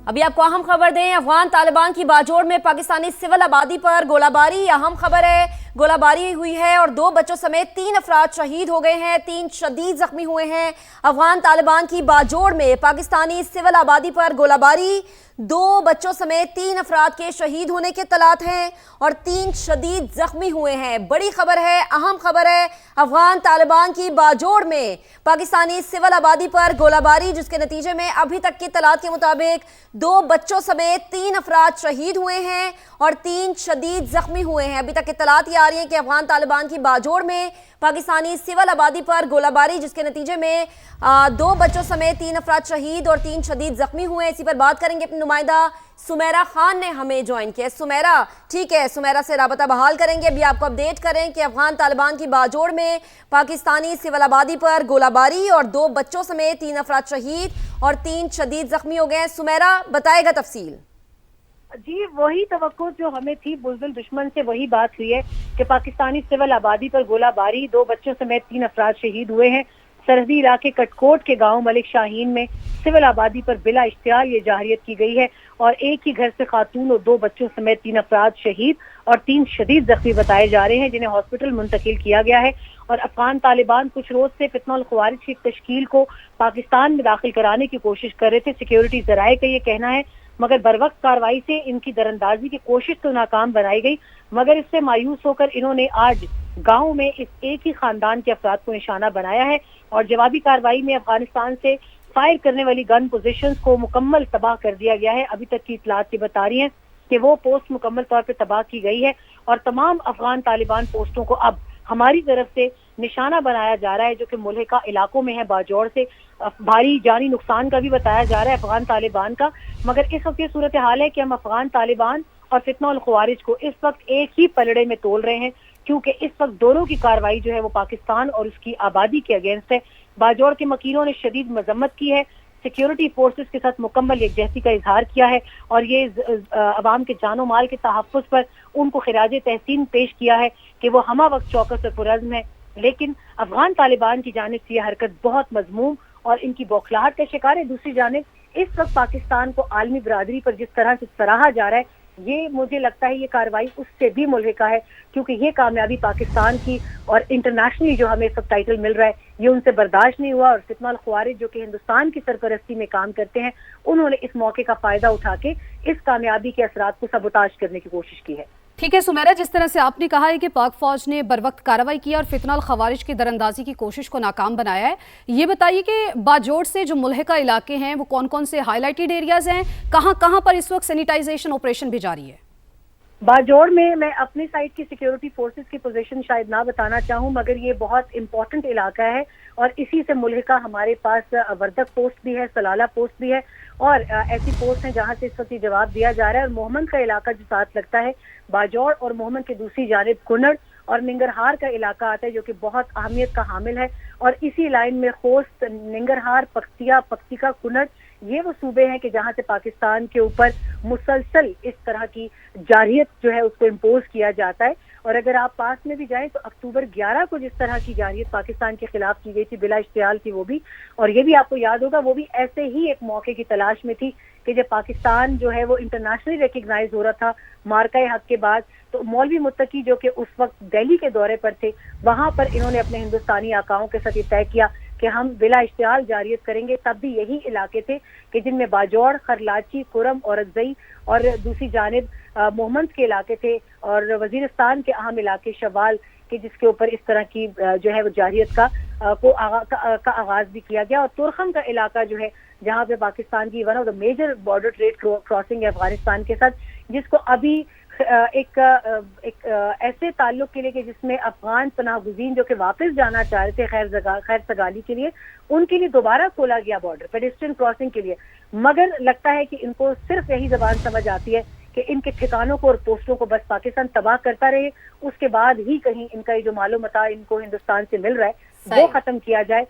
अभी आपको अहम खबर दें, अफगान तालिबान की बाजोड़ में पाकिस्तानी सिविल आबादी पर गोलाबारी। अहम खबर है, गोलाबारी हुई है और 2 बच्चों समेत 3 अफराद शहीद हो गए हैं, 3 शदीद जख्मी हुए हैं। अफगान तालिबान की बाजोड़ में पाकिस्तानी सिविल आबादी पर गोलाबारी, 2 बच्चों समेत 3 अफराद के शहीद होने के तलात हैं और 3 शदीद जख्मी हुए हैं। बड़ी खबर है, अहम खबर है, अफगान तालिबान की बाजोड़ में पाकिस्तानी सिविल आबादी पर गोलाबारी, जिसके नतीजे में अभी तक की तलात के मुताबिक 2 बच्चों समेत 3 अफराद शहीद हुए हैं और 3 शदीद जख्मी हुए हैं। अभी तक की तलात ये आ रही है कि अफगान तालिबान की बाजोड़ में पाकिस्तानी सिविल आबादी पर गोलाबारी, जिसके नतीजे में 2 बच्चों समेत 3 अफराद शहीद और 3 शदीद जख्मी हुए। इसी पर बात करेंगे, अपनी नुमाइंदा सुमेरा खान ने हमें ज्वाइन किया। सुमेरा, ठीक है, सुमेरा से राबता बहाल करेंगे। अभी आपको अपडेट करें कि अफगान तालिबान की बाजोड़ में पाकिस्तानी सिविल आबादी पर गोलाबारी और 2 बच्चों समेत 3 अफराद शहीद और 3 शदीद जख्मी हो गए। सुमेरा, बताएगा तफसील। जी, वही तवक्को जो हमें थी बुज़दिल दुश्मन से, वही बात हुई है कि पाकिस्तानी सिविल आबादी पर गोलाबारी, 2 बच्चों समेत 3 अफराद शहीद हुए हैं। सरहदी इलाके कटकोट के गांव मलिक शाहीन में सिविल आबादी पर बिला इश्तियाल ये जाहिरियत की गई है और एक ही घर से खातून और 2 बच्चों समेत 3 अफराद शहीद और 3 शदीद जख्मी बताए जा रहे हैं, जिन्हें हॉस्पिटल मुंतकिल किया गया है। और अफगान तालिबान कुछ रोज से फितनल ख्वारिज की तश्कील को पाकिस्तान में दाखिल कराने की कोशिश कर रहे थे, सिक्योरिटी जराए का ये कहना है, मगर बरवक्त कार्रवाई से इनकी दरअंदाजी की कोशिश तो नाकाम बनाई गई। मगर इससे मायूस होकर इन्होंने आज गांव में इस एक ही खानदान के अफराद को निशाना बनाया है और जवाबी कार्रवाई में अफगानिस्तान से फायर करने वाली गन पोजीशंस को मुकम्मल तबाह कर दिया गया है। अभी तक की इतलात ये बता रही हैं कि वो पोस्ट मुकम्मल तौर पर तबाह की गई है और तमाम अफगान तालिबान पोस्टों को अब हमारी तरफ से निशाना बनाया जा रहा है, जो कि मुल्हिका इलाकों में है। बाजौड़ से भारी जानी नुकसान का भी बताया जा रहा है अफगान तालिबान का। मगर इस वक्त ये सूरत हाल है कि हम अफगान तालिबान और फितनल ख्वारिज को इस वक्त एक ही पलड़े में तोल रहे हैं, क्योंकि इस वक्त दोनों की कार्रवाई जो है वो पाकिस्तान और उसकी आबादी के अगेंस्ट है। बाजौड़ के मकीनों ने शदीद मजम्मत की है, सिक्योरिटी फोर्सेस के साथ मुकम्मल यकजहती का इजहार किया है और ये अवाम के जानो माल के तहफ़्फ़ुज़ पर उनको खिराज तहसीन पेश किया है कि वो हमा वक्त चौकस और पुरज़्म है। लेकिन अफगान तालिबान की जानिब से यह हरकत बहुत मज़मूम और इनकी बौखलाहट का शिकार है। दूसरी जानिब इस वक्त पाकिस्तान को आलमी बरादरी पर जिस तरह से सराहा जा रहा है, ये मुझे लगता है ये कार्रवाई उससे भी मुल्हिका है, क्योंकि ये कामयाबी पाकिस्तान की और इंटरनेशनली जो हमें सब टाइटल मिल रहा है ये उनसे बर्दाश्त नहीं हुआ। और फितनल ख्वारिज जो कि हिंदुस्तान की सरपरस्ती में काम करते हैं, उन्होंने इस मौके का फायदा उठा के इस कामयाबी के असरात को सबोताज करने की कोशिश की है। ठीक है सुमेरा, जिस तरह से आपने कहा है कि पाक फौज ने बरवक्त कार्रवाई की और फितनल खवारिज की दरअंदाजी की कोशिश को नाकाम बनाया है, ये बताइए कि बाजौड़ से जो मुल्हिका इलाके हैं वो कौन कौन से हाईलाइटेड एरियाज हैं, कहाँ कहाँ पर इस वक्त सैनिटाइजेशन ऑपरेशन भी जारी है? बाजौड़ में मैं अपनी साइड की सिक्योरिटी फोर्सेस की पोजीशन शायद ना बताना चाहूँ, मगर ये बहुत इंपॉर्टेंट इलाका है और इसी से मुल्हिका हमारे पास वर्दक पोस्ट भी है, सलाला पोस्ट भी है और ऐसी पोस्ट हैं जहाँ से इस वक्त जवाब दिया जा रहा है। और मोहम्मद का इलाका जो साथ लगता है, बाजौड़ और मोहम्मद के दूसरी जानिब कुनड़ और निंगरहार का इलाका आता है, जो कि बहुत अहमियत का हामिल है। और इसी लाइन में खोस्त, निंगरहार, पख्तिया, पख्तिका, कुनड़, ये वो सूबे हैं कि जहाँ से पाकिस्तान के ऊपर मुसलसल इस तरह की जारहियत जो है उसको इम्पोज किया जाता है। और अगर आप पास में भी जाएं तो अक्टूबर 11 को जिस तरह की जारहियत पाकिस्तान के खिलाफ की गई थी बिला इश्तियाल की, वो भी, और ये भी आपको याद होगा, वो भी ऐसे ही एक मौके की तलाश में थी कि जब पाकिस्तान जो है वो इंटरनेशनली रिकग्नाइज हो रहा था मार्का हक के बाद, तो मौलवी मुत्तकी जो कि उस वक्त दिल्ली के दौरे पर थे, वहां पर इन्होंने अपने हिंदुस्तानी आकाओं के साथ ये तय किया कि हम बिला इश्तियाल जारियत करेंगे। तब भी यही इलाके थे कि जिनमें बाजौड़, खरलाची, कुरम और अगजई और दूसरी जानिब मोहम्मद के इलाके थे और वजीरिस्तान के अहम इलाके शवाल के, जिसके ऊपर इस तरह की जो है वो जारियत का आगाज भी किया गया। और तुरखम का इलाका जो है जहाँ पे पाकिस्तान की one of the major border trade crossing है अफगानिस्तान के साथ, जिसको अभी एक ऐसे ताल्लुक के लिए कि जिसमें अफगान पनाह गुज़ीन जो कि वापस जाना चाह रहे थे खैर सगाली के लिए, उनके लिए दोबारा खोला गया बॉर्डर पेडेस्ट्रियन क्रॉसिंग के लिए। मगर लगता है कि इनको सिर्फ यही जबान समझ आती है कि इनके ठिकानों को और पोस्टों को बस पाकिस्तान तबाह करता रहे, उसके बाद ही कहीं इनका ये जो मालूम मता इनको हिंदुस्तान से मिल रहा है वो खत्म किया जाए।